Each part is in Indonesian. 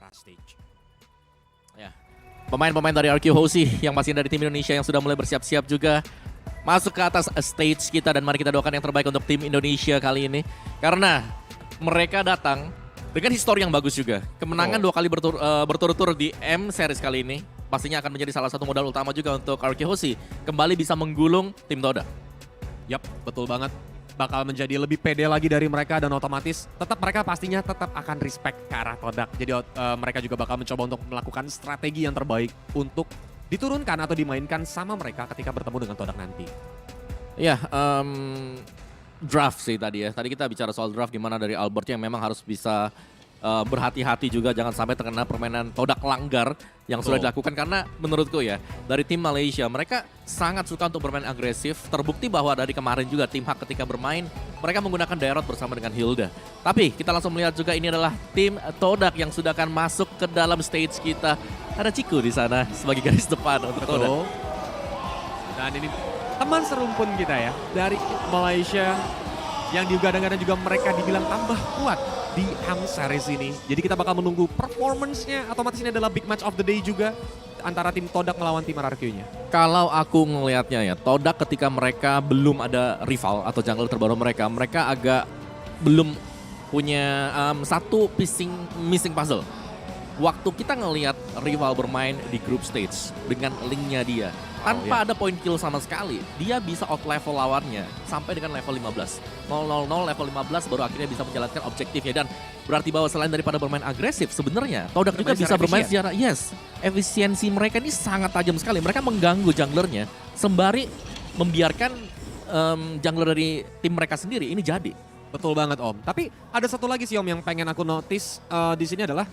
atas stage. Ya. Pemain-pemain dari RQ Hoshi yang masih dari tim Indonesia yang sudah mulai bersiap-siap juga masuk ke atas stage kita, dan mari kita doakan yang terbaik untuk tim Indonesia kali ini. Karena mereka datang dengan histori yang bagus juga. Kemenangan 2 kali berturut-turut di M Series kali ini pastinya akan menjadi salah satu modal utama juga untuk RQ Hoshi kembali bisa menggulung tim Todak. Yap, betul banget. Bakal menjadi lebih pede lagi dari mereka dan otomatis tetap mereka pastinya tetap akan respect ke arah Todak. Jadi mereka juga bakal mencoba untuk melakukan strategi yang terbaik untuk diturunkan atau dimainkan sama mereka ketika bertemu dengan Todak nanti. Ya, draft sih tadi ya. Tadi kita bicara soal draft gimana dari Albert yang memang harus bisa berhati-hati juga jangan sampai terkena permainan Todak langgar yang sudah dilakukan, karena menurutku ya dari tim Malaysia mereka sangat suka untuk bermain agresif. Terbukti bahwa dari kemarin juga tim Hak ketika bermain mereka menggunakan Daerot bersama dengan Hilda. Tapi kita langsung melihat juga ini adalah tim Todak yang sudah akan masuk ke dalam stage kita. Ada Ciku di sana sebagai garis depan untuk Todak. Dan ini teman serumpun kita ya dari Malaysia yang digadang-gadang juga mereka dibilang tambah kuat di AM Series ini. Jadi kita bakal menunggu performance-nya. Otomatis ini adalah big match of the day juga antara tim Todak melawan tim RRQ-nya. Kalau aku ngelihatnya ya, Todak ketika mereka belum ada rival atau jungler terbaru mereka agak belum punya satu missing puzzle. Waktu kita ngelihat rival bermain di group stage dengan linknya dia, tanpa ada point kill sama sekali, dia bisa out level lawannya sampai dengan level 15. 000 level 15 baru akhirnya bisa menjalankan objektifnya, dan berarti bahwa selain daripada bermain agresif, sebenarnya Todak juga bisa bermain secara efisiensi mereka ini sangat tajam sekali. Mereka mengganggu junglernya sembari membiarkan jungler dari tim mereka sendiri ini jadi. Betul banget Om. Tapi ada satu lagi sih Om yang pengen aku notice di sini adalah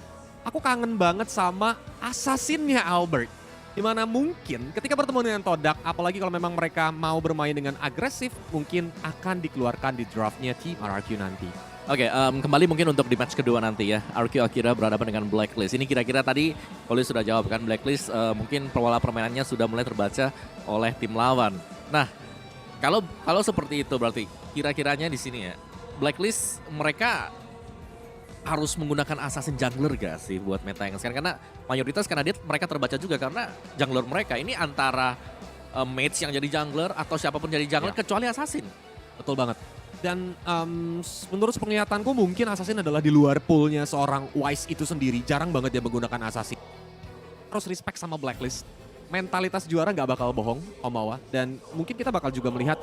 aku kangen banget sama assassinnya Albert. Dimana mungkin ketika bertemu dengan Todak, apalagi kalau memang mereka mau bermain dengan agresif, mungkin akan dikeluarkan di draftnya tim RRQ nanti. Oke, kembali mungkin untuk di match kedua nanti ya. RQ Akira berhadapan dengan Blacklist. Ini kira-kira tadi Oli sudah jawab kan, Blacklist mungkin pola permainannya sudah mulai terbaca oleh tim lawan. Nah, kalau seperti itu berarti kira-kiranya di sini ya, Blacklist mereka harus menggunakan assassin jungler gak sih buat meta yang sekarang? Karena mayoritas karena mereka terbaca juga karena jungler mereka ini antara mage yang jadi jungler atau siapapun jadi jungler kecuali assassin. Betul banget. Dan menurut penglihatanku mungkin assassin adalah di luar poolnya seorang Wise itu sendiri. Jarang banget dia menggunakan assassin. Harus respect sama Blacklist. Mentalitas juara gak bakal bohong, Om Awa. Dan mungkin kita bakal juga melihat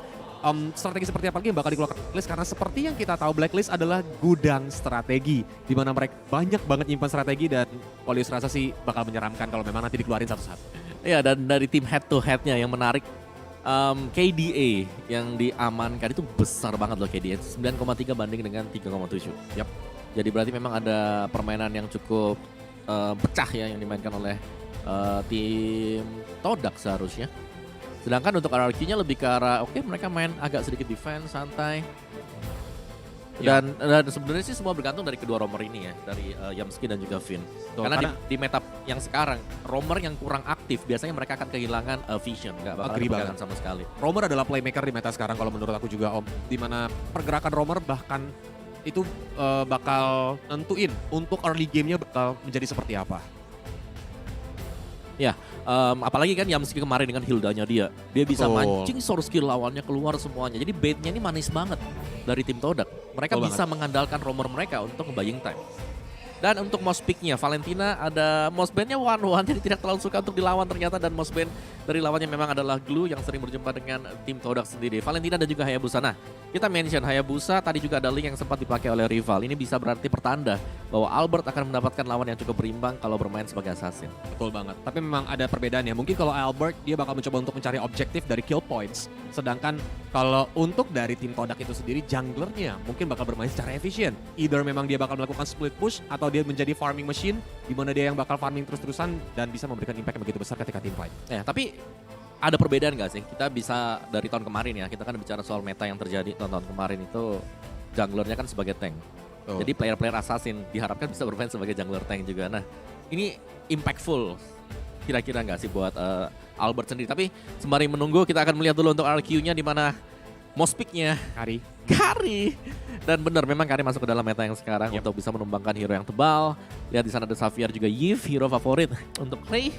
strategi seperti apa lagi yang bakal dikeluarkan Blacklist, karena seperti yang kita tahu Blacklist adalah gudang strategi di mana mereka banyak banget nyimpan strategi, dan Polius rasa sih bakal menyeramkan kalau memang nanti dikeluarin satu-satu. Iya, dan dari tim head to headnya yang menarik, KDA yang diamankan itu besar banget loh. KDA 9,3 banding dengan 3,7. Yap. Jadi berarti memang ada permainan yang cukup pecah ya yang dimainkan oleh tim Todak seharusnya. Sedangkan untuk RRQ-nya lebih ke arah, mereka main agak sedikit defense, santai. Dan sebenarnya sih semua bergantung dari kedua roamer ini ya, dari Yamski dan juga Finn. Karena di meta yang sekarang, roamer yang kurang aktif, biasanya mereka akan kehilangan vision, nggak bakal kehilangan sama sekali. Roamer adalah playmaker di meta sekarang kalau menurut aku juga Om. Dimana pergerakan roamer bahkan itu bakal nentuin untuk early game-nya bakal menjadi seperti apa. Ya, apalagi kan Yamski kemarin dengan Hildanya dia bisa mancing source skill lawannya keluar semuanya. Jadi baitnya ini manis banget dari tim Todak. Mereka bisa mengandalkan roamer mereka untuk nge-buying time. Dan untuk mouse pick-nya, Valentina ada mouse band-nya one-one, jadi tidak terlalu suka untuk dilawan ternyata. Dan mouse band dari lawannya memang adalah Glue yang sering berjumpa dengan tim Todak sendiri. Valentina dan juga Hayabusa. Nah, kita mention Hayabusa, tadi juga ada link yang sempat dipakai oleh rival. Ini bisa berarti pertanda bahwa Albert akan mendapatkan lawan yang cukup berimbang kalau bermain sebagai assassin. Betul banget, tapi memang ada perbedaan ya. Mungkin kalau Albert dia bakal mencoba untuk mencari objektif dari kill points. Sedangkan kalau untuk dari tim Todak itu sendiri, junglernya mungkin bakal bermain secara efisien. Either memang dia bakal melakukan split push atau dia menjadi farming machine di mana dia yang bakal farming terus-terusan dan bisa memberikan impact yang begitu besar ketika team fight. Ya, tapi ada perbedaan gak sih? Kita bisa dari tahun kemarin ya, kita kan bicara soal meta yang terjadi tahun-tahun kemarin itu junglernya kan sebagai tank. Jadi player-player assassin diharapkan bisa bermain sebagai jungler tank juga. Nah, ini impactful kira-kira nggak sih buat Albert sendiri. Tapi sembari menunggu kita akan melihat dulu untuk RQ-nya di mana most pick-nya Kari. Dan benar memang Kari masuk ke dalam meta yang sekarang untuk bisa menumbangkan hero yang tebal. Lihat di sana ada Xavier juga Yves, hero favorit untuk Ray.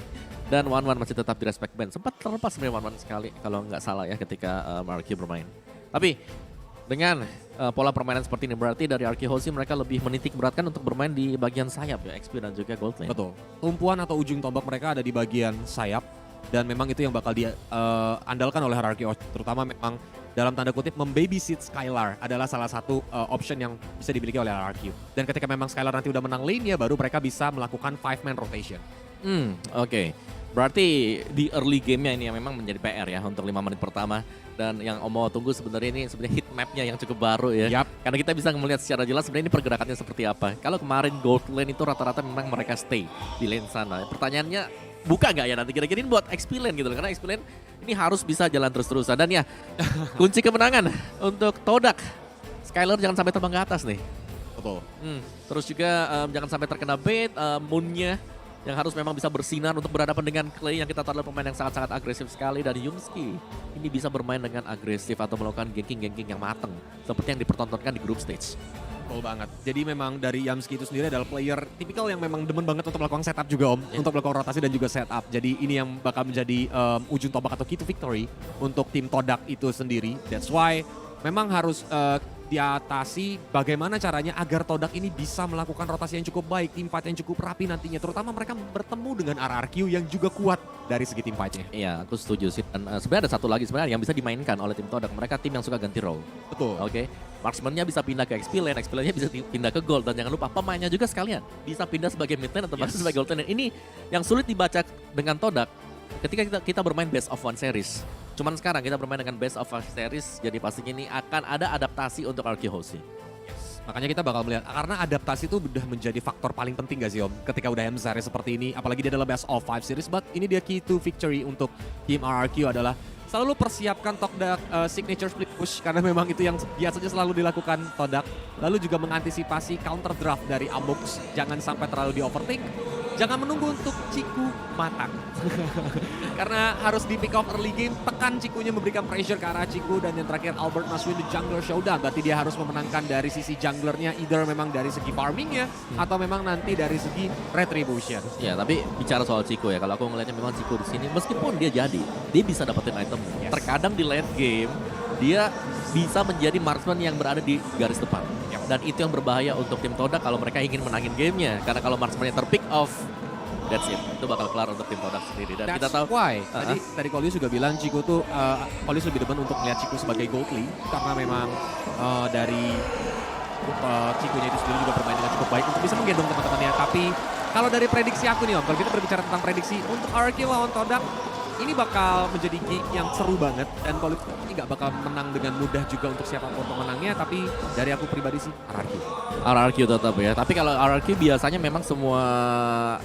Dan Wan masih tetap di respect band. Sempat terlepas sebenarnya Wan sekali kalau nggak salah ya ketika RQ bermain. Tapi dengan pola permainan seperti ini berarti dari RQ Hoshi mereka lebih menitik beratkan untuk bermain di bagian sayap ya, XP dan juga Gold Lane. Betul. Tumpuan atau ujung tombak mereka ada di bagian sayap. Dan memang itu yang bakal diandalkan oleh Hierarchy Hoshi. Terutama memang dalam tanda kutip membabysit Skylar adalah salah satu option yang bisa dimiliki oleh Hierarchy. Dan ketika memang Skylar nanti udah menang lane ya baru mereka bisa melakukan 5-man rotation. Oke. Berarti di early game-nya ini yang memang menjadi PR ya untuk 5 menit pertama. Dan yang Om mau tunggu sebenarnya ini sebenarnya heat map-nya yang cukup baru ya. Yap. Karena kita bisa melihat secara jelas sebenarnya ini pergerakannya seperti apa. Kalau kemarin Gold Lane itu rata-rata memang mereka stay di lane sana. Pertanyaannya buka nggak ya nanti kira-kira ini buat XP lane gitu loh. Karena XP lane ini harus bisa jalan terus-terusan. Dan ya kunci kemenangan untuk Todak. Skylar jangan sampai terbang ke atas nih. Betul. Terus juga jangan sampai terkena bait, Moon-nya yang harus memang bisa bersinar untuk berhadapan dengan Clay yang kita tahu adalah pemain yang sangat-sangat agresif sekali. Dan Yumski ini bisa bermain dengan agresif atau melakukan ganking-ganking yang mateng. Seperti yang dipertontonkan di group stage. Betul banget. Jadi memang dari Yamski itu sendiri adalah player tipikal yang memang demen banget untuk melakukan setup juga Om. Untuk melakukan rotasi dan juga setup. Jadi ini yang bakal menjadi ujung tombak atau key to victory untuk tim Todak itu sendiri. That's why memang harus diatasi bagaimana caranya agar Todak ini bisa melakukan rotasi yang cukup baik, team fight yang cukup rapi nantinya. Terutama mereka bertemu dengan RRQ yang juga kuat dari segi team fight-nya. Iya, aku setuju sih. Dan sebenarnya ada satu lagi sebenarnya yang bisa dimainkan oleh tim Todak. Mereka tim yang suka ganti role. Betul. Oke. Marksman-nya bisa pindah ke XP lane, XP lane-nya bisa pindah ke gold. Dan jangan lupa pemainnya juga sekalian bisa pindah sebagai mid lane atau bahkan sebagai gold lane. Ini yang sulit dibaca dengan Todak ketika kita bermain best of one series. Cuman sekarang kita bermain dengan best of one series, jadi pastinya ini akan ada adaptasi untuk RQ Hoshi. Makanya kita bakal melihat, karena adaptasi itu udah menjadi faktor paling penting gak sih Om? Ketika udah series seperti ini, apalagi dia adalah best of 5 series, but ini dia key to victory untuk tim RRQ adalah selalu persiapkan Todak signature split push, karena memang itu yang biasanya selalu dilakukan Todak. Lalu juga mengantisipasi counter draft dari Amux, jangan sampai terlalu di overthink. Jangan menunggu untuk Ciku matang. Karena harus di pick off early game, tekan Cikunya memberikan pressure ke arah Ciku. Dan yang terakhir Albert must win the jungler showdown. Berarti dia harus memenangkan dari sisi junglernya, either memang dari segi farmingnya atau memang nanti dari segi retribution. Ya, tapi bicara soal Ciku ya, kalau aku ngelihatnya memang Ciku di sini meskipun dia bisa dapetin item. Yes. Terkadang di late game dia bisa menjadi marksman yang berada di garis depan. Dan itu yang berbahaya untuk tim Todak kalau mereka ingin menangin gamenya. Karena kalau marksman-nya terpick off, that's it. Itu bakal kelar untuk tim Todak sendiri. Dan kita tahu why. Tadi Kolius juga bilang Ciku tuh, Kolius lebih demen untuk melihat Ciku sebagai gold league. Karena memang dari Cikunya itu sendiri juga bermain dengan cukup baik untuk bisa menggendong teman-temannya. Tapi kalau dari prediksi aku nih Om, kalau kita berbicara tentang prediksi untuk RRQ lawan Todak, ini bakal menjadi game yang seru banget. Dan kalau ini nggak bakal menang dengan mudah juga untuk siapapun pemenangnya. Tapi dari aku pribadi sih RRQ tetap ya. Tapi kalau RRQ biasanya memang semua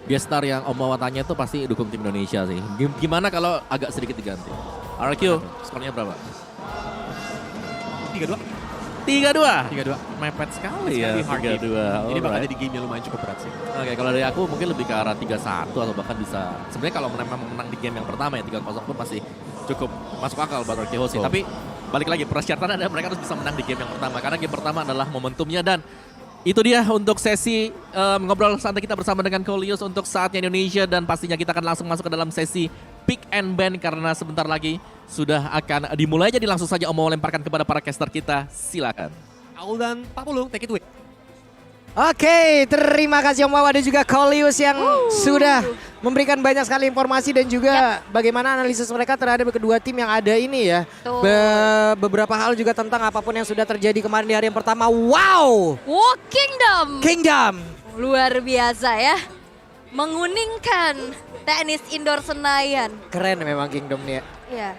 gestar yang Om Wawan tanya itu pasti dukung tim Indonesia sih. Gimana kalau agak sedikit diganti? RRQ skornya berapa? 3-2. 3-2. Mepet sekali ya. 3-2. Ini bakal jadi game yang lumayan cukup berat sih. Oke, kalau dari aku mungkin lebih ke arah 3-1 atau bahkan bisa. Sebenarnya kalau memang menang di game yang pertama ya 3-0 pun masih cukup masuk akal buat RRQ Hoshi. Tapi balik lagi persyaratan adalah mereka harus bisa menang di game yang pertama. Karena game pertama adalah momentumnya. Dan itu dia untuk sesi ngobrol santai kita bersama dengan Kolius untuk saatnya Indonesia. Dan pastinya kita akan langsung masuk ke dalam sesi pick and ban karena sebentar lagi sudah akan dimulai. Jadi langsung saja Om mau lemparkan kepada para caster kita. Silakan. Aul dan Pak Pulung, take it away. Oke, terima kasih Om Wawa dan juga Kolius yang sudah memberikan banyak sekali informasi dan juga bagaimana analisis mereka terhadap kedua tim yang ada ini ya. Beberapa hal juga tentang apapun yang sudah terjadi kemarin di hari yang pertama. Wow! Kingdom! Luar biasa ya. Menguningkan tenis indoor Senayan. Keren memang Kingdom nih ya. Iya.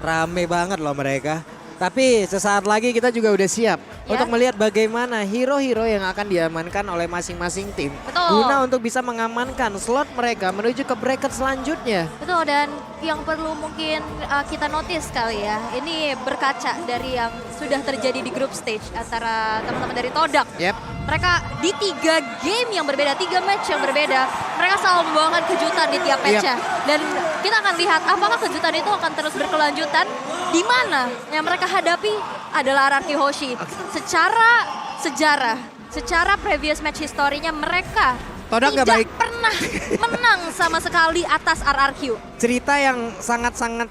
Rame banget loh mereka. Tapi sesaat lagi kita juga udah siap untuk melihat bagaimana hero-hero yang akan diamankan oleh masing-masing tim. Betul. Guna untuk bisa mengamankan slot mereka menuju ke bracket selanjutnya. Betul, dan yang perlu mungkin kita notice kali ya, ini berkaca dari yang sudah terjadi di group stage antara teman-teman dari Todak. Yep. Mereka di 3 game yang berbeda, 3 match yang berbeda, mereka selalu membawakan kejutan di tiap match-nya. Dan kita akan lihat apakah kejutan itu akan terus berkelanjutan, di mana yang mereka hadapi adalah RRQ Hoshi. Secara sejarah, secara previous match historinya mereka Todak nggak tidak baik. pernah menang sama sekali atas RRQ. Cerita yang sangat-sangat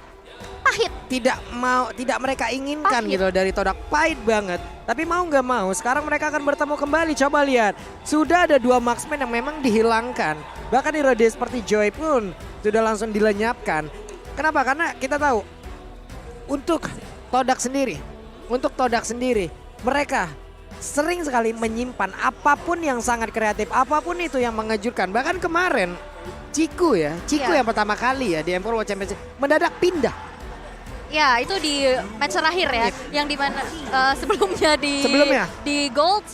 Pahit. tidak mereka inginkan Pahit. gitu dari Todak, pahit banget. Tapi mau nggak mau sekarang mereka akan bertemu kembali. Coba lihat, sudah ada 2 marksman yang memang dihilangkan. Bahkan di Rode seperti Joy pun sudah langsung dilenyapkan. Kenapa? Karena kita tahu untuk Todak sendiri mereka sering sekali menyimpan apapun yang sangat kreatif, apapun itu yang mengejutkan. Bahkan kemarin Ciku Iya. yang pertama kali ya di M4 World Championship mendadak pindah. Ya, itu di match terakhir ya, yang dimana sebelumnya di Gold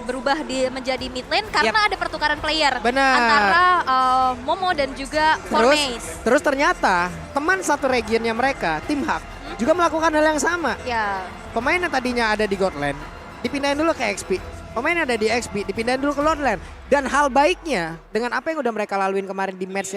berubah menjadi mid lane karena ada pertukaran player Benar. antara Momo dan juga Formace. Terus ternyata teman satu regionnya mereka, tim Hak, juga melakukan hal yang sama. Ya, Pemain yang tadinya ada di God Lane dipindahin dulu ke XP. Pemain yang ada di XP dipindahin dulu ke Lord Lane. Dan hal baiknya dengan apa yang udah mereka laluin kemarin di match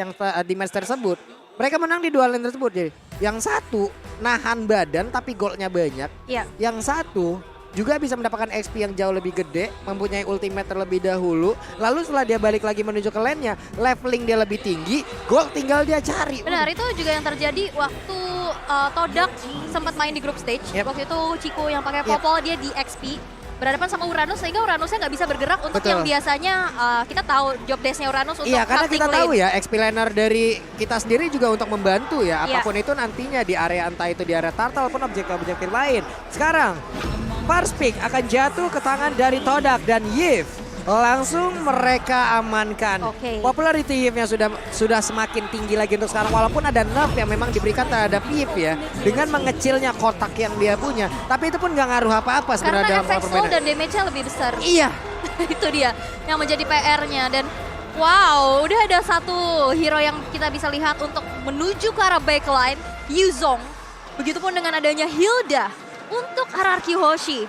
tersebut, mereka menang di 2 lane tersebut. Jadi yang satu nahan badan tapi goldnya banyak. ya. Yang satu juga bisa mendapatkan XP yang jauh lebih gede, mempunyai ultimate terlebih dahulu. Lalu setelah dia balik lagi menuju ke lane-nya, leveling dia lebih tinggi, gold tinggal dia cari. Benar, itu juga yang terjadi waktu Todak sempat main di group stage. Yep. Waktu itu Ciku yang pakai Yep. popol, dia di XP. Berhadapan sama Uranus sehingga Uranusnya nggak bisa bergerak untuk Betul. yang biasanya kita tahu job desk-nya Uranus untuk Iya, karena hunting kita tahu lane. ya XP laner dari kita sendiri juga untuk membantu ya. Iya. Apapun itu nantinya di area entah itu di area turtle pun objektif-objektif lain. Sekarang first pick akan jatuh ke tangan dari Todak dan Yves. Langsung mereka amankan. Oke. Popularity Yves-nya sudah semakin tinggi lagi untuk sekarang. Walaupun ada nerf yang memang diberikan terhadap Yves ya. Dengan mengecilnya kotak yang dia punya. Tapi itu pun gak ngaruh apa-apa Karena sebenarnya dalam efek slow permainan. dan damage-nya lebih besar. Iya. Itu dia yang menjadi PR-nya. Dan wow, udah ada satu hero yang kita bisa lihat untuk menuju ke arah backline, Yuzong. Begitupun dengan adanya Hilda untuk RRQ Hoshi.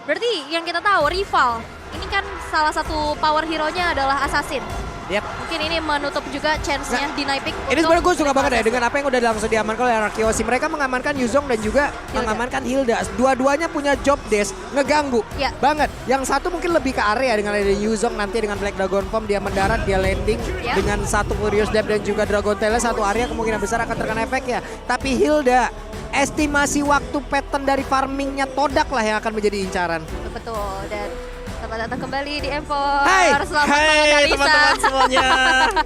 Berarti yang kita tahu rival, ini kan salah satu power hero-nya adalah Assassin. Yap. Mungkin ini menutup juga chance-nya di Pick. Ini sebenarnya gue suka banget ya dengan apa yang udah langsung diamankan oleh Rakiosi. Mereka mengamankan Yuzong dan juga mengamankan Hilda. Dua-duanya punya job desk ngeganggu Ya. banget. Yang satu mungkin lebih ke area dengan ada Yuzong, nanti dengan Black Dragon Bomb dia mendarat, dia landing Ya. dengan satu Furious Depth dan juga Dragon Tail satu area kemungkinan besar akan terkena efek ya. Tapi Hilda, estimasi waktu pattern dari farmingnya Todak lah yang akan menjadi incaran. Betul, dan selamat datang kembali di M4. Hai. Selamat Hai Anissa. teman-teman semuanya.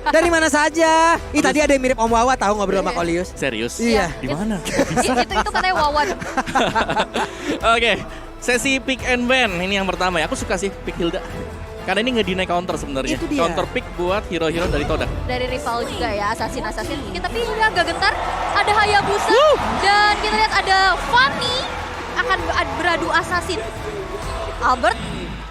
Dari mana saja? Ih tadi ada yang mirip Om Wawa tahu ngobrol sama Kolius. Serius? Iya. Di mana? Itu katanya Wawan. Oke, sesi pick and ban ini yang pertama ya. Aku suka sih pick Hilda. Karena ini nge-deny counter sebenarnya. Itu dia. Counter pick buat hero-hero dari Todak. Dari rival juga ya, Assassin mungkin, tapi ini agak gentar. Ada Hayabusa dan kita lihat ada Fanny akan beradu Assassin. Albert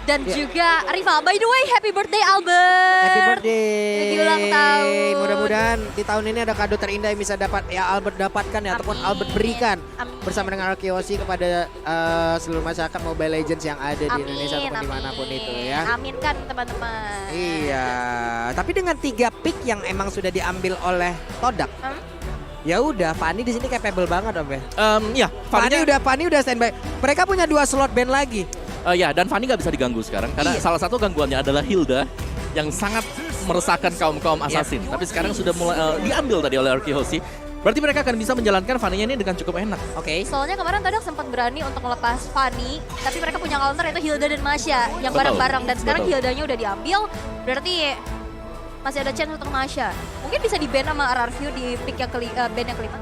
dan juga rival. By the way, happy birthday Albert. Happy birthday. Lagi ulang tahun. Mudah-mudahan di tahun ini ada kado terindah yang bisa dapat ya Albert dapatkan ya ataupun Amin. Albert berikan Amin. bersama dengan Arkiosi kepada seluruh masyarakat Mobile Legends yang ada di Indonesia ataupun dimanapun itu ya. Amin kan teman-teman. Iya, tapi dengan 3 pick yang emang sudah diambil oleh Todak. Ya udah, Fanny di sini capable banget Om ya. Ya, Fanny udah standby. Mereka punya 2 slot ban lagi. Ya, dan Fanny nggak bisa diganggu sekarang karena Iya. salah satu gangguannya adalah Hilda yang sangat meresahkan kaum assassin. Tapi sekarang sudah mulai diambil tadi oleh Arkihoshi. Berarti mereka akan bisa menjalankan Fanny-nya ini dengan cukup enak. Oke. Soalnya kemarin Todak sempat berani untuk melepas Fanny, tapi mereka punya counter yaitu Hilda dan Masya yang Betul, bareng-bareng, dan sekarang betul. Hildanya udah diambil, berarti masih ada chance untuk Masya. Mungkin bisa di-ban sama RRQ di pick yang ban yang kelima.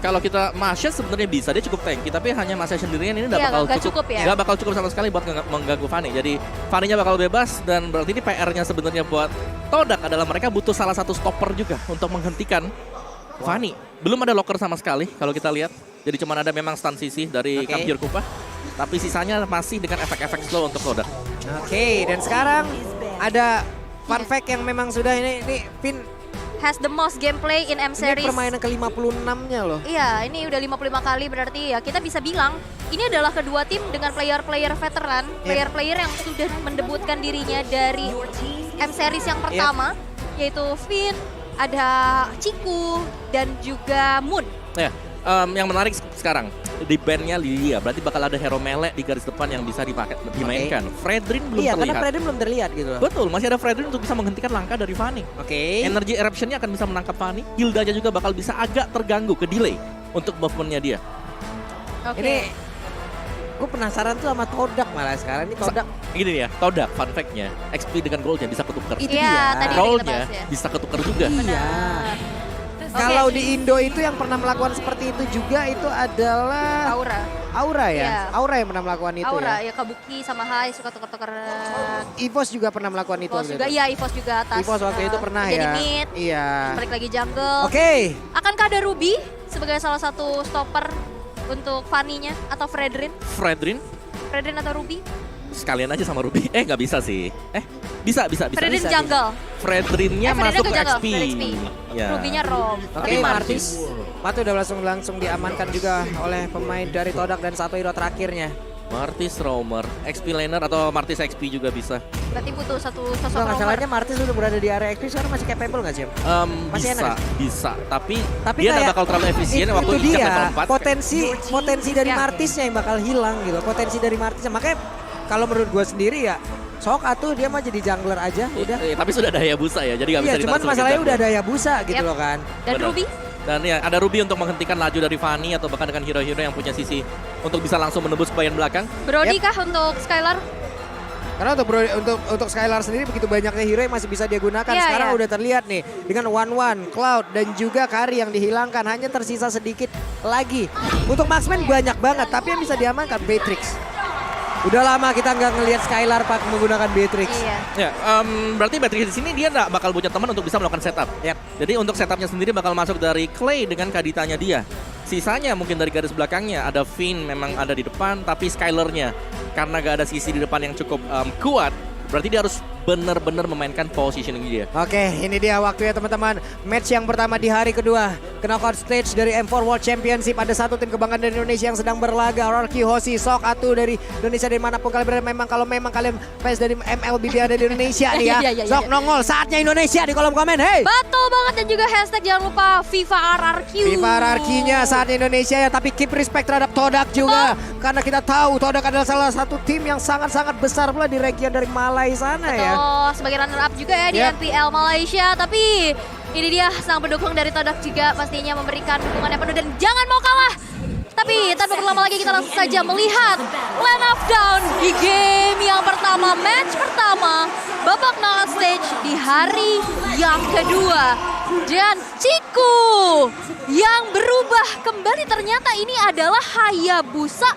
Kalau kita Masya sebenarnya bisa, dia cukup tanky, tapi hanya Masya sendirian ini Iya, bakal nggak cukup ya. nggak bakal cukup sama sekali buat mengganggu Fanny. Jadi Fanny-nya bakal bebas dan berarti ini PR-nya sebenarnya buat Todak adalah mereka butuh salah satu stopper juga untuk menghentikan Fanny. Belum ada locker sama sekali kalau kita lihat. Jadi cuma ada memang stun CC dari Oke. Kampiur Kupa. Tapi sisanya masih dengan efek-efek slow untuk Todak. Oke, dan sekarang ada fun fact yang memang sudah ini Vin Has the most gameplay in M ini series. permainan ke-56-nya loh. Iya, ini udah 55 kali, berarti ya kita bisa bilang ini adalah kedua tim dengan player-player veteran, player-player yang sudah mendebutkan dirinya dari M series yang pertama, yaitu Vin, ada Ciku, dan juga Moon. Ya, yang menarik sekarang. Di bandnya Lilia, berarti bakal ada hero melee di garis depan yang bisa dimainkan. Fredrin belum Iya, karena terlihat. Fredrin belum terlihat gitu loh. Betul, masih ada Fredrin untuk bisa menghentikan langkah dari Fanny. Oke. Energy Eruption-nya akan bisa menangkap Fanny. Hilda-nya juga bakal bisa agak terganggu, ke delay untuk movement-nya dia. Oke. Ini gue penasaran tuh sama Todak malah sekarang. Ini Todak Gini nih ya, Todak, fun fact-nya, XP dengan gold-nya bisa ketukar. itu Iya, dia. tadi Roll-nya kita bahas ya. bisa ketukar juga. Iya. Oke. Kalau di Indo itu yang pernah melakukan seperti itu juga itu adalah Aura ya. Iya. Aura yang pernah melakukan itu Aura ya. ya Kabuki sama Hai suka tuker-tuker. EVOS juga pernah melakukan itu. EVOS waktu juga, itu. iya EVOS juga atas. EVOS waktu itu pernah jadi ya. mid, Iya. balik lagi jungle. Oke. Akankah ada Ruby sebagai salah satu stopper untuk Fanny-nya atau Fredrin? Fredrin, Fredrin atau Ruby? sekalian aja sama Ruby. Nggak bisa sih. Bisa. Fredrin bisa, jungle. Fredrinnya Fredrin masuk ke ke jungle, XP. dari XP. Ya. Ruby-nya Rom. Oke, Martis. Matu udah langsung diamankan juga oleh pemain dari Todak dan satu hero terakhirnya. Martis Roamer, XP laner atau Martis XP juga bisa. Berarti butuh satu sosok Kalau nggak roamer. salahnya Martis udah berada di area XP sekarang masih capable nggak sih? Masih Bisa, enak bisa. Tapi Tapi dia nggak kayak bakal terlalu efisien itu waktu dia level 4. potensi dari Ya. Martisnya yang bakal hilang gitu. Potensi dari Martisnya makanya kalau menurut gue sendiri ya sok atuh dia mah jadi jungler aja udah. Tapi sudah ada Hayabusa ya, jadi nggak Iya bisa cuman ditarik masalahnya sebagai udah jungler. ada Hayabusa gitu Yap. loh kan. Dan Benar. Ruby? Dan ya ada Ruby untuk menghentikan laju dari Fanny atau bahkan dengan hero-hero yang punya sisi untuk bisa langsung menembus ke bagian belakang. Brody kah untuk Skylar? Karena untuk Skylar sendiri begitu banyaknya hero yang masih bisa dia gunakan. Iya, Sekarang iya. udah terlihat nih dengan One, Cloud dan juga Kari yang dihilangkan. Hanya tersisa sedikit lagi. Untuk marksman banyak banget tapi yang bisa diamankan Beatrix. Udah lama kita nggak ngelihat Skylar pak menggunakan Beatrix. Iya. Ya, berarti Beatrix di sini dia nggak bakal punya teman untuk bisa melakukan setup. Yap. Jadi untuk setupnya sendiri bakal masuk dari Clay dengan kaditanya dia. Sisanya mungkin dari garis belakangnya ada Finn memang ada di depan, tapi Skylarnya karena gak ada sisi di depan yang cukup kuat, berarti dia harus benar-benar memainkan positioning dia. Oke, ini dia waktunya teman-teman. Match yang pertama di hari kedua. Knockout stage dari M4 World Championship. Ada satu tim kebanggaan dari Indonesia yang sedang berlaga. Rorki Hoshi, Sok Atu dari Indonesia. Dari manapun kalian berada. Kalau memang kalian fans dari MLBB ada di Indonesia nih ya. Iya. Sok nongol, saatnya Indonesia di kolom komen. Hey! Betul banget dan juga hashtag jangan lupa FIFA RRQ. FIFA RRQ-nya saatnya Indonesia ya. Tapi keep respect terhadap Todak juga. Karena kita tahu Todak adalah salah satu tim yang sangat-sangat besar pula di region dari Malai sana ya. Oh, sebagai runner up juga ya di Yap. NPL Malaysia. Tapi ini dia sang pendukung dari Todak juga pastinya memberikan dukungan yang penuh dan jangan mau kalah. Tapi tanpa berlama lagi kita langsung saja melihat Land of Down di game yang pertama, match pertama, babak knockout stage di hari yang kedua. Dan Ciku yang berubah kembali ternyata ini adalah Hayabusa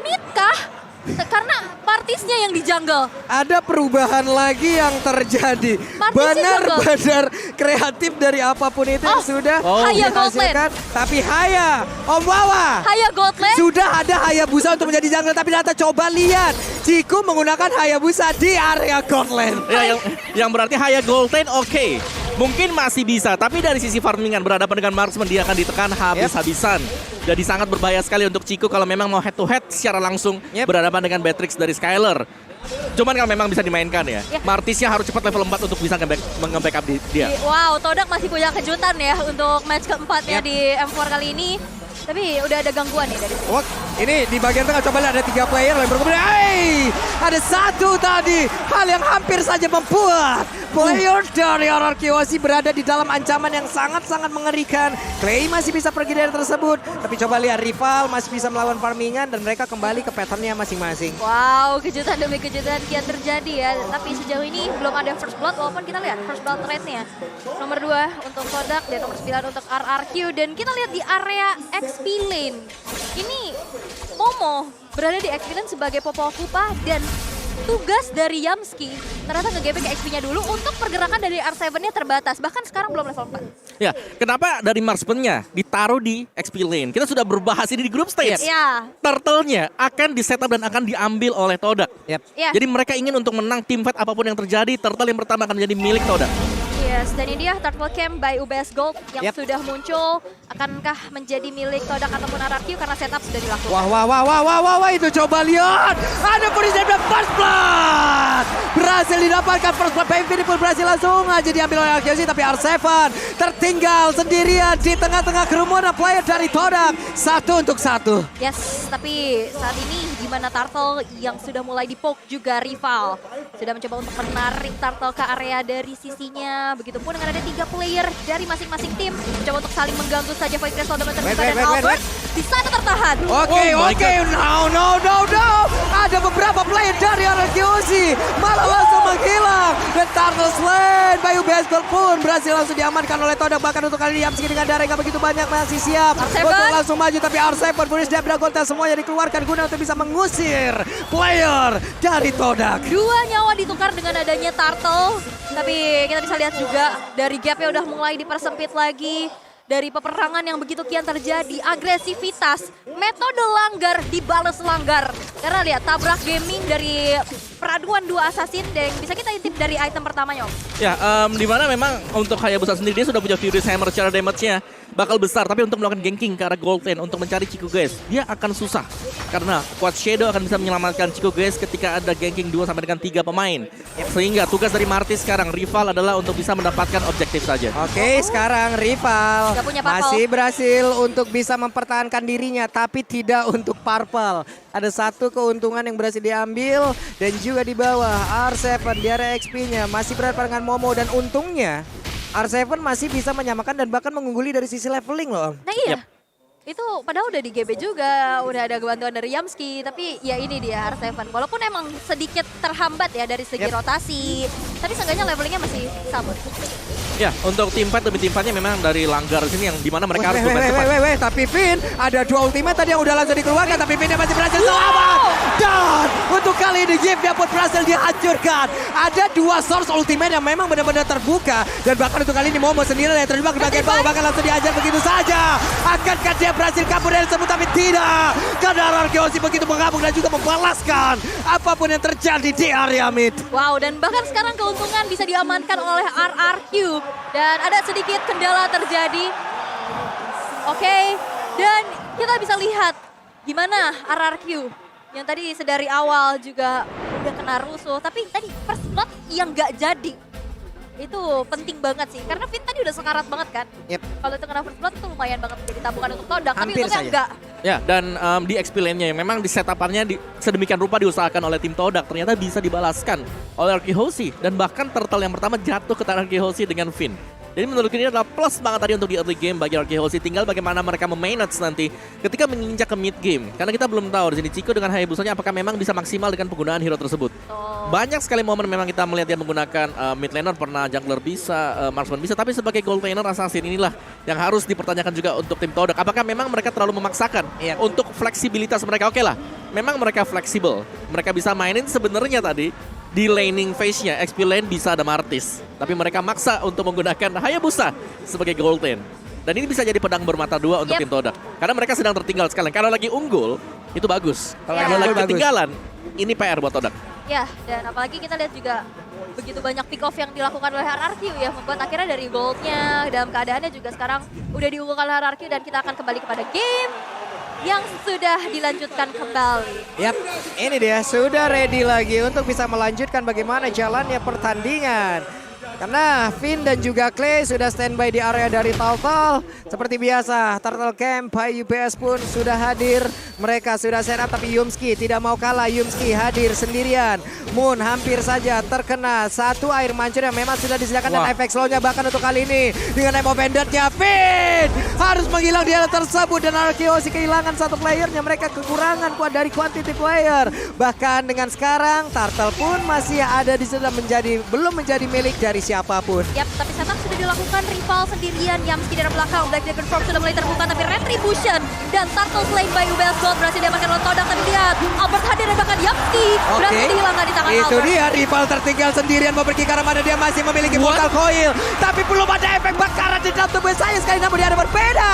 Mitkah? Karena Martisnya yang di jungle. Ada perubahan lagi yang terjadi. Martis Benar-benar kreatif dari apapun itu yang sudah Haya dihasilkan. Tapi Haya, Om Wawa. Haya Gotlane. Sudah ada Hayabusa untuk menjadi jungle. Tapi ternyata coba lihat. Ciku menggunakan Hayabusa di area Godland. Ya, yang berarti Haya Golden oke. Mungkin masih bisa, tapi dari sisi farmingan berhadapan dengan marksman dia akan ditekan habis-habisan. Jadi sangat berbahaya sekali untuk Ciku kalau memang mau head to head secara langsung berhadapan dengan Beatrix dari Skylar. Cuman kalau memang bisa dimainkan ya. Martisnya harus cepat level 4 untuk bisa nge-backup dia. Wow, Todak masih punya kejutan ya untuk match keempatnya di M4 kali ini. Tapi udah ada gangguan nih dari Wah, ini di bagian tengah coba lihat ada 3 player yang berkumpul. Hey, ada satu tadi. Hal yang hampir saja membuat player dari RRQ Hoshi berada di dalam ancaman yang sangat-sangat mengerikan. Clay masih bisa pergi dari tersebut. Tapi coba lihat rival masih bisa melawan farmingan dan mereka kembali ke patternnya masing-masing. Wow, kejutan demi kejutan kian terjadi ya. Tapi sejauh ini belum ada first blood walaupun kita lihat first blood rate-nya. Nomor 2 untuk Todak dan nomor 9 untuk RRQ. Dan kita lihat di area XP lane. Ini Momo berada di XP lane sebagai Popokupa dan tugas dari Yamski ternyata nge-gaping ke XP-nya dulu untuk pergerakan dari R7-nya terbatas. Bahkan sekarang belum level 4. Ya, kenapa dari marksman-nya ditaruh di XP lane? Kita sudah berbahas ini di group stage. Ya. Turtle-nya akan di-setup dan akan diambil oleh Todak. Yap. Ya. Jadi mereka ingin untuk menang team fight apapun yang terjadi, Turtle yang pertama akan menjadi milik Todak. Yes, dan ini dia Turtle Camp by UBS Gold yang Yep. sudah muncul. Akankah menjadi milik Todak ataupun RRQ karena setup sudah dilakukan? Wah, itu coba lihat. Ada polisi dan first blood. Berhasil didapatkan first blood. Pempini pun berhasil langsung aja diambil oleh RKC. Tapi R7 tertinggal sendirian di tengah-tengah kerumunan player dari Todak. 1-1. Yes, tapi saat ini di mana Turtle yang sudah mulai dipoke juga rival. Sudah mencoba untuk menarik Turtle ke area dari sisinya. Begitupun dengan ada 3 player dari masing-masing tim. Mencoba untuk saling mengganggu saja Void Crystal dan Wait, dan wait. Albert. Di sana tertahan. Oke, Oh my no. Ada beberapa player dari RQC malah langsung menghilang. Dan Turtle Slain by UBS Gold pun berhasil langsung diamankan oleh Todak. Bahkan untuk kali ini Yamski dengan darah yang gak begitu banyak masih siap R7. untuk langsung maju. Tapi R7 Furious dan Dragon Tail semuanya dikeluarkan guna untuk bisa mengusir player dari Todak. 2 nyawa ditukar dengan adanya Turtle. Tapi kita bisa lihat juga dari gapnya udah mulai dipersempit lagi. Dari peperangan yang begitu kian terjadi, agresivitas, metode langgar dibalas langgar. Karena lihat tabrak gaming dari peraduan 2 assassin dan bisa kita intip dari item pertamanya Om. Ya, di mana memang untuk Hayabusa sendiri dia sudah punya Furious Hammer, cara damage-nya bakal besar. Tapi untuk melakukan ganking ke arah Gold Lane untuk mencari Chico Guys, dia akan susah. Karena Quad Shadow akan bisa menyelamatkan Chico Guys ketika ada ganking 2 sampai dengan 3 pemain. Sehingga tugas dari Martis sekarang, rival adalah untuk bisa mendapatkan objektif saja. Oke, sekarang rival Gak punya Purple. masih berhasil untuk bisa mempertahankan dirinya, tapi tidak untuk Purple. Ada 1 keuntungan yang berhasil diambil dan juga di bawah R7 di area XP-nya masih berhadapan dengan Momo dan untungnya R7 masih bisa menyamakan dan bahkan mengungguli dari sisi leveling loh. Nah iya, itu padahal udah di GB juga, udah ada bantuan dari Yamski, tapi ya ini dia R7. Walaupun emang sedikit terhambat ya dari segi rotasi, tapi seenggaknya levelingnya masih sama. Ya, untuk tim fight lebih tim fightnya memang dari langgar sini yang dimana mereka harus bermain cepat. Tapi Finn ada 2 ultimate tadi yang udah langsung dikeluarkan, tapi Finn masih berhasil selamat. Dan untuk kali ini Gift pun berhasil dihancurkan. Ada 2 source ultimate yang memang benar-benar terbuka, dan bahkan untuk kali ini Momo sendiri yang terjebak di bagian bawah, bahkan langsung dihajar begitu saja. Akankah dia berhasil kabur dari tersebut? Tapi tidak, karena RRQ begitu mengamuk dan juga membalaskan apapun yang terjadi di area mid. Wow, dan bahkan sekarang keuntungan bisa diamankan oleh RRQ. Dan ada sedikit kendala terjadi. Oke, dan kita bisa lihat gimana RRQ yang tadi sedari awal juga udah kena rusuh. Tapi tadi first blood yang gak jadi. Itu penting banget sih, karena Finn tadi udah sekarat banget kan. Yep. Kalau itu kena first blood itu lumayan banget jadi tabungan untuk Todak, tapi Hampir untungnya saja. enggak. Ya, dan di XP lane-nya yang memang di setup-nya sedemikian rupa diusahakan oleh tim Todak, ternyata bisa dibalaskan oleh RQ Hoshi. Dan bahkan turtle yang pertama jatuh ke tangan RQ Hoshi dengan Finn. Jadi menurut ini adalah plus banget tadi untuk di early game bagi RQ Hoshi. Tinggal bagaimana mereka memanage nanti ketika menginjak ke mid game. Karena kita belum tahu di sini Chico dengan Hayabusanya apakah memang bisa maksimal dengan penggunaan hero tersebut. Banyak sekali momen memang kita melihat dia menggunakan mid laner, pernah jungler bisa, marksman bisa. Tapi sebagai gold laner assassin inilah yang harus dipertanyakan juga untuk tim Todak. Apakah memang mereka terlalu memaksakan untuk fleksibilitas mereka? Oke lah, memang mereka fleksibel. Mereka bisa mainin sebenarnya tadi di laning phase-nya, XP lane bisa ada Martis. Tapi mereka maksa untuk menggunakan Hayabusa sebagai gold lane. Dan ini bisa jadi pedang bermata 2 untuk tim Todak. Karena mereka sedang tertinggal sekali. Kalau lagi unggul, itu bagus. Kalau lagi ketinggalan, ini PR buat Todak. Ya, dan apalagi kita lihat juga begitu banyak pick off yang dilakukan oleh RRQ ya, membuat akhirnya dari goldnya dalam keadaannya juga sekarang udah diunggulkan oleh RRQ, dan kita akan kembali kepada game yang sudah dilanjutkan kembali. Yap, ini dia sudah ready lagi untuk bisa melanjutkan bagaimana jalannya pertandingan. Karena Finn dan juga Clay sudah standby di area dari Turtle. Seperti biasa, Turtle Camp by UBS pun sudah hadir. Mereka sudah set up, tapi Yumski tidak mau kalah. Yumski hadir sendirian. Moon hampir saja terkena 1 air mancur yang memang sudah disediakan. Dan efek slownya bahkan untuk kali ini dengan Nemo Banditnya Finn harus menghilang di area tersebut. Dan RKO kehilangan 1 playernya. Mereka kekurangan dari quantity player. Bahkan dengan sekarang Turtle pun masih ada di sana, belum menjadi milik dari siapapun. Yap, tapi setup sudah dilakukan rival sendirian. Yamski dari belakang, Black Dragon Form sudah mulai terbuka, tapi Retribution dan Turtle Slain by UBS Gold berhasil diamankan oleh Todak. Tapi lihat, Albert hadir dan bahkan Yamski berhasil dihilangkan di tangan Itu Albert. dia, rival tertinggal sendirian mau pergi ke arah mana, dia masih memiliki portal coil. Tapi belum ada efek bakaran di dalam tubuh saya sekali, namun dia ada berbeda.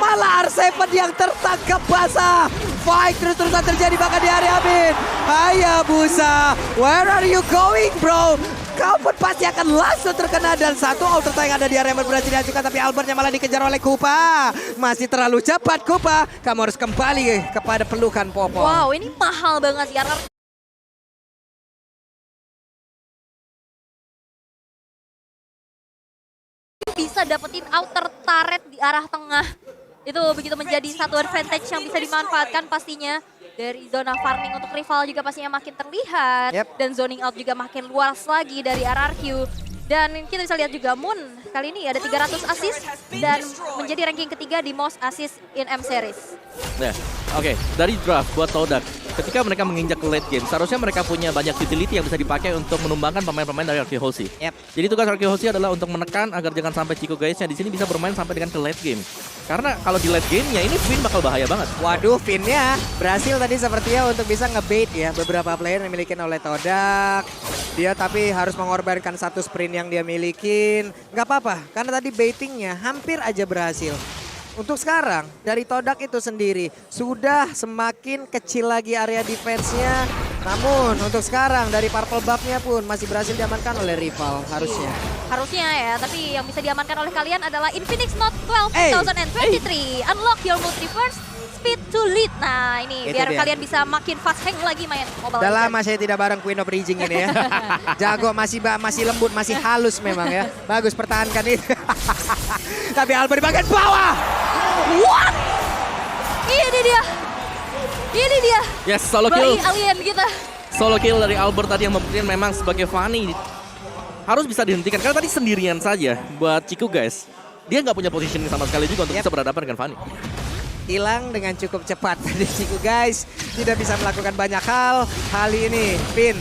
Malah R7 yang tertangkap basah. Fight terus-terusan terjadi bahkan di area mid. Hayabusa, where are you going bro? kau pun pasti akan langsung terkena. Dan satu auto yang ada di area berhasil diajukan, tapi Albertnya malah dikejar oleh Kupa. Masih terlalu cepat Kupa, kamu harus kembali kepada pelukan Popo. Wow, ini mahal banget sih RRQ. Bisa dapetin outer turret di arah tengah. Itu begitu menjadi satu advantage yang bisa dimanfaatkan pastinya. Dari zona farming untuk rival juga pastinya makin terlihat. Yep. Dan zoning out juga makin luas lagi dari RRQ. Dan kita bisa lihat juga Moon kali ini ada 300 assist dan menjadi ranking ketiga di most assist in M series. Nah, oke. Dari draft buat Todak, ketika mereka menginjak ke late game, seharusnya mereka punya banyak utility yang bisa dipakai untuk menumbangkan pemain-pemain dari RQ Hoshi. Yep. Jadi tugas RQ Hoshi adalah untuk menekan agar jangan sampai Chico guysnya di sini bisa bermain sampai dengan ke late game. Karena kalau di late game-nya ini Finn bakal bahaya banget. Waduh, Finn-nya berhasil tadi sepertinya untuk bisa ngebait ya beberapa player yang dimiliki oleh Todak. Dia tapi harus mengorbankan satu sprint yang dia milikin. Nggak apa-apa, karena tadi baitingnya hampir aja berhasil. Untuk sekarang, dari Todak itu sendiri sudah semakin kecil lagi area defense-nya. Namun untuk sekarang dari purple buff-nya pun masih berhasil diamankan oleh rival harusnya. Harusnya ya, tapi yang bisa diamankan oleh kalian adalah Infinix Note 12 Hey. 2023. Unlock your multiverse speed to lead. Nah ini Itu biar dia. kalian bisa makin fast hang lagi main Mobile Udah Legends. lama saya tidak bareng Queen of Raging ini ya. Jago masih lembut, masih halus memang ya. Bagus pertahankan itu. Tapi Albert di bagian bawah. What? Ini dia. Ini dia. Yes, solo Bayi kill. alien kita. Solo kill dari Albert tadi yang membuktikan memang sebagai Fanny harus bisa dihentikan. Karena tadi sendirian saja buat Chico guys. Dia nggak punya positioning sama sekali juga untuk bisa berhadapan dengan Fanny. Hilang dengan cukup cepat tadi Ciku guys. Tidak bisa melakukan banyak hal. Kali ini Finn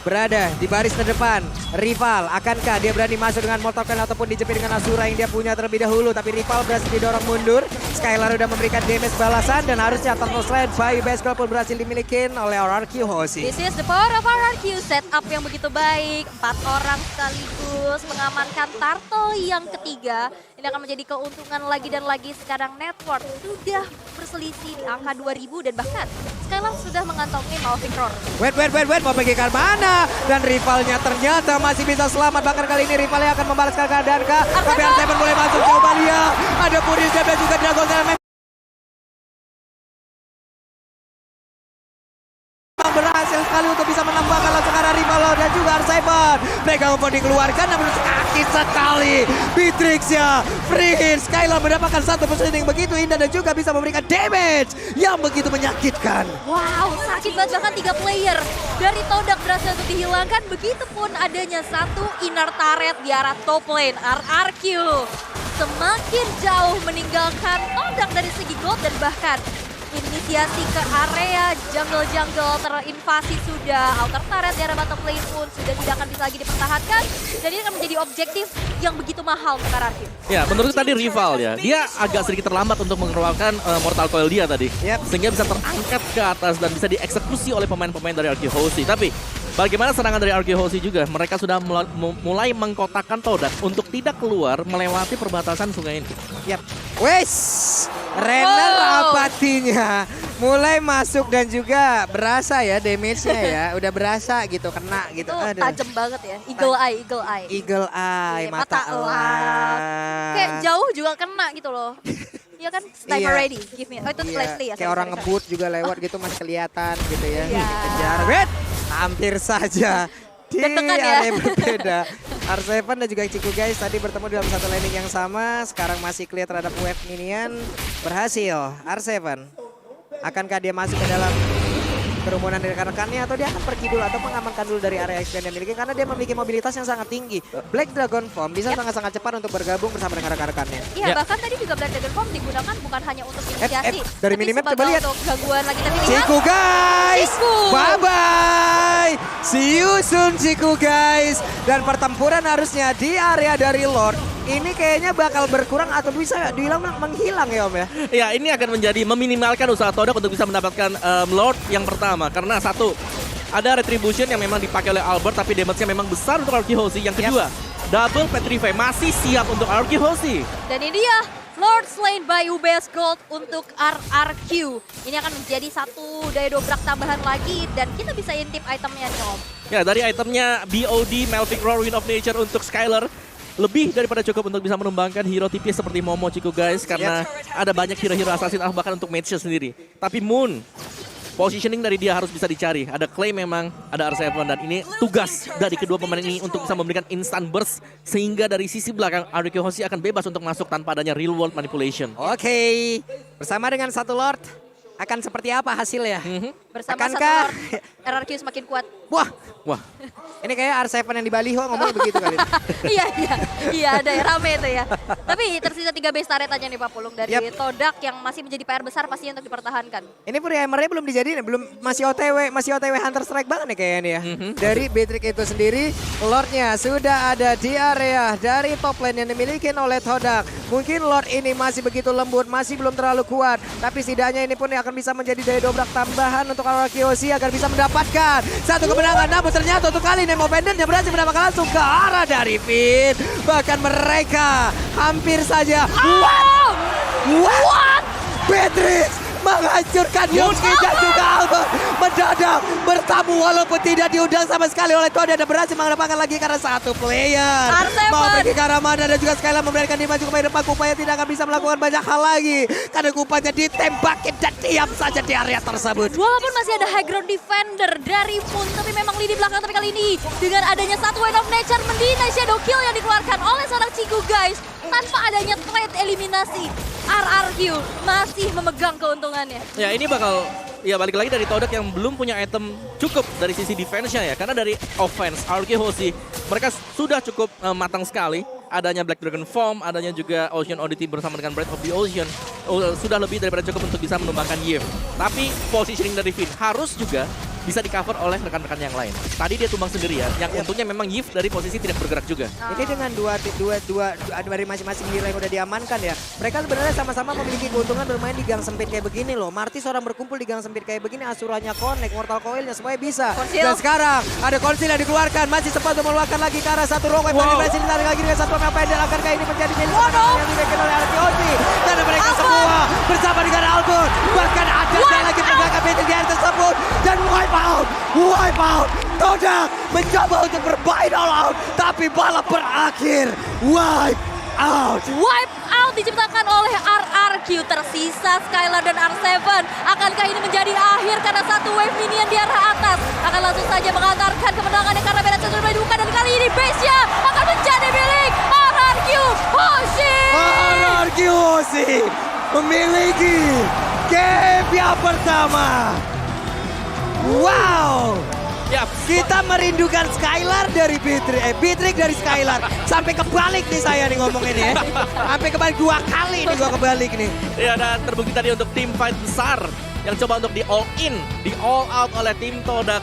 berada di baris terdepan. Rival, akankah dia berani masuk dengan Mortal Coil ataupun dijepit dengan Asura yang dia punya terlebih dahulu. Tapi rival berhasil didorong mundur. Skylar udah memberikan damage balasan dan harusnya Turtle Slide by Baseball pun berhasil dimiliki oleh RRQ Hoshi. This is the power of RRQ, setup yang begitu baik. 4 orang sekaligus mengamankan Turtle yang ketiga. Ini akan menjadi keuntungan lagi dan lagi. Sekarang network sudah berselisih di angka 2000 dan bahkan Skylar sudah mengantongi Malvin Roar. Wait, mau pergi ke mana? Dan rivalnya ternyata masih bisa selamat. Bahkan kali ini rivalnya akan membalaskan keadaan kah? Tapi Arseven boleh masuk, coba dia. Ada Pudis dan juga Dragon Slayer. Berhasil sekali untuk bisa menambahkan langsung arah rival dan juga Arseven. Mega Combo dikeluarkan namun sakit sekali. Beatrix ya, Free Skylar mendapatkan satu positioning begitu indah dan juga bisa memberikan damage yang begitu menyakitkan. Wow, sakit banget. Bahkan 3 player dari Todak berhasil untuk dihilangkan. Begitupun adanya satu inner turret di arah top lane. RRQ semakin jauh meninggalkan Todak dari segi gold dan bahkan inisiasi ke area jungle-jungle terinvasi sudah. Outer turret di arah bottom lane pun sudah tidak akan bisa lagi dipertahankan. Dan ini akan menjadi objektif yang begitu mahal untuk RRQ. Ya, menurut tadi rival ya, dia agak sedikit terlambat untuk mengeluarkan Mortal Coil dia tadi. Yep. Sehingga bisa terangkat ke atas dan bisa dieksekusi oleh pemain-pemain dari RQ Hoshi. Tapi bagaimana serangan dari RQ Hoshi juga? Mereka sudah mulai mengkotakkan Todak untuk tidak keluar melewati perbatasan sungai ini. Yap. Wes, Renner apatinya mulai masuk dan juga berasa ya damage-nya ya. Udah berasa gitu, kena gitu. Itu Aduh. tajam banget ya. Eagle eye, eagle eye. Eagle eye, Iya, mata mata elang. Kayak jauh juga kena gitu loh. Iya kan, sniper Iya. ready, give me. Oh itu Iya, Leslie ya. kayak orang ngebut juga lewat gitu masih kelihatan gitu ya. Iya. Kejar, wait, hampir saja. Di Deg-degan ya. area berbeda. R7 dan juga Ciku guys tadi bertemu dalam satu landing yang sama. Sekarang masih clear terhadap wave minion. Berhasil R7. Akankah dia masuk ke dalam kerumunan dari rekan-rekannya atau dia akan pergi dulu atau mengamankan dulu dari area expand yang dimiliki karena dia memiliki mobilitas yang sangat tinggi. Black Dragon Form bisa sangat-sangat cepat untuk bergabung bersama dengan rekan-rekannya. Iya, Ya. bahkan tadi juga Black Dragon Form digunakan bukan hanya untuk inisiasi. dari tapi minimap sebagai coba lihat. untuk gangguan lagi. Tapi lihat, Ciku guys, Ciku. bye-bye. See you soon Ciku guys. Dan pertempuran harusnya di area dari Lord. Ini kayaknya bakal berkurang atau bisa dibilang menghilang ya Om ya. Ya, ini akan menjadi meminimalkan usaha Todak untuk bisa mendapatkan Lord yang pertama. Karena satu, ada Retribution yang memang dipakai oleh Albert tapi damage-nya memang besar untuk RQ Hoshi. Yang kedua, double Petrify masih siap untuk RQ Hoshi. dan ini dia Lord slain by UBS Gold untuk RRQ. Ini akan menjadi satu daya dobrak tambahan lagi dan kita bisa intip itemnya nih Om. Ya, dari itemnya BOD, Melvic Roar, Wind of Nature untuk Skylar. Lebih daripada cukup untuk bisa menumbangkan hero tipis seperti Momo Chico guys. Karena ada banyak hero-hero assassin bahkan untuk match sendiri. Tapi Moon, positioning dari dia harus bisa dicari. Ada Clay memang, ada R7 dan ini tugas dari kedua pemain ini untuk bisa memberikan instant burst. Sehingga dari sisi belakang, Arike Hoshi akan bebas untuk masuk tanpa adanya real world manipulation. Oke, bersama dengan satu Lord, akan seperti apa hasilnya? Bersama Akankah- satu Lord, RRQ semakin kuat. Wah, Wah, ini kayak R7 yang di Baliho ngomongnya begitu kali. Iya ada ya, rame itu ya. Tapi tersisa 3 base turret aja nih Pak Pulung dari Yap. Todak yang masih menjadi PR besar pastinya untuk dipertahankan. Ini Hammernya belum dijadiin, masih OTW Hunter Strike banget nih kayaknya nih ya. Dari Beatrix itu sendiri, Lordnya sudah ada di area dari top lane yang dimiliki oleh Todak. Mungkin Lord ini masih begitu lembut, masih belum terlalu kuat. Tapi setidaknya ini pun akan bisa menjadi daya dobrak tambahan untuk Arake Hoshi agar bisa mendapatkan satu kemenangan. Namun ternyata untuk kali ini Movenden yang berhasil mendapatkan langsung ke arah dari Finn. Bahkan mereka hampir saja. What? Beatrix menghancurkan Yuki dan juga Albert mendadak bertamu walaupun tidak diundang sama sekali oleh Toda dan berhasil mendapatkan lagi karena satu player R7. mau pergi ke arah mana dan juga Skylar memberikan dia maju ke depan. Kupanya tidak akan bisa melakukan banyak hal lagi karena Kupanya ditembakin dan diam saja di area tersebut. Walaupun masih ada high ground defender dari Moon, tapi memang lini belakang. Tapi kali ini dengan adanya satu Wind of Nature mendinai shadow kill yang dikeluarkan oleh seorang Cigu guys. Tanpa adanya trade eliminasi, RRQ masih memegang keuntungannya. ya ini bakal ya balik lagi dari Todak yang belum punya item cukup dari sisi defense-nya ya. Karena dari offense, Arake Hoshi mereka sudah cukup matang sekali. Adanya Black Dragon Form, adanya juga Ocean Oddity bersama dengan Breath of the Ocean. Sudah lebih daripada cukup untuk bisa menumbangkan Yif. Tapi positioning dari Finn harus juga bisa di-cover oleh rekan-rekan yang lain. Tadi dia tumbang sendirian, yang untungnya memang Yif dari posisi tidak bergerak juga. Ini dengan dua dari masing-masing hero yang udah diamankan ya. Mereka sebenarnya sama-sama memiliki keuntungan bermain di gang sempit kayak begini loh. Martis orang berkumpul di gang sempit kayak begini, Asuranya connect, Mortal Coil-nya semuanya bisa. Konsil. Dan sekarang ada konsil yang dikeluarkan, masih sempat untuk mengeluarkan lagi ke arah satu Rogue. Wow. Berhasil ditarik lagi dengan satu Mel Pendel. Akankah ini menjadi milik yang dimiliki oleh Arake Hoshi? Karena mereka Albert. semua bersama dengan Albert. Bahkan ada lagi pergerakan Beatrix di area tersebut. Dan wipe out. Todak mencoba untuk bermain all out. Tapi balap berakhir. Wipe out. Wipe out diciptakan oleh RRQ. Tersisa Skylar dan R7. Akankah ini menjadi akhir karena satu wave minion di arah atas akan langsung saja mengantarkan kemenangannya karena beda sudah dibuka. Dan kali ini base-nya akan menjadi milik RRQ Hoshi. RRQ Hoshi memiliki game yang pertama. Wow. Ya, Kita merindukan Skylar dari Beatrix dari Skylar. Sampai kebalik nih saya nih ngomong ini ya. Sampai kebalik 2 kali nih gua kebalik nih. ya dan terbukti tadi untuk tim fight besar yang coba untuk di all in, di all out oleh tim Todak.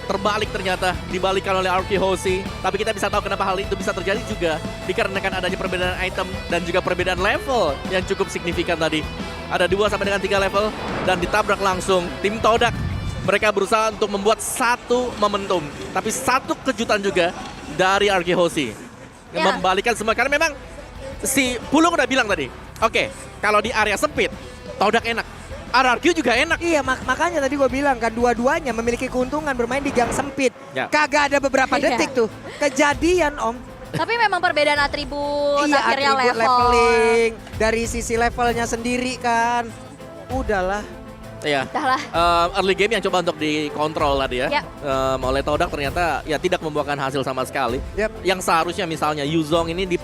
Terbalik ternyata, dibalikan oleh Arake Hoshi. Tapi kita bisa tahu kenapa hal itu bisa terjadi juga dikarenakan adanya perbedaan item dan juga perbedaan level yang cukup signifikan tadi. Ada 2 sampai dengan 3 level dan ditabrak langsung tim Todak. Mereka berusaha untuk membuat satu momentum, tapi satu kejutan juga dari Arake Hoshi. Ya. Membalikan semua karena memang si Pulung udah bilang tadi, oke, kalau di area sempit Todak enak. RRQ juga enak. Iya makanya tadi gue bilang kan dua-duanya memiliki keuntungan bermain di gang sempit. Ya. Kagak ada beberapa Iya. detik tuh kejadian om. Tapi memang perbedaan atribut Iya akhirnya atribut level. leveling dari sisi levelnya sendiri kan. Udahlah. Iya. Udahlah. Early game yang coba untuk dikontrol tadi ya. Ya. Oleh Todak ternyata ya tidak membuahkan hasil sama sekali. Yap. Yang seharusnya misalnya Yuzong ini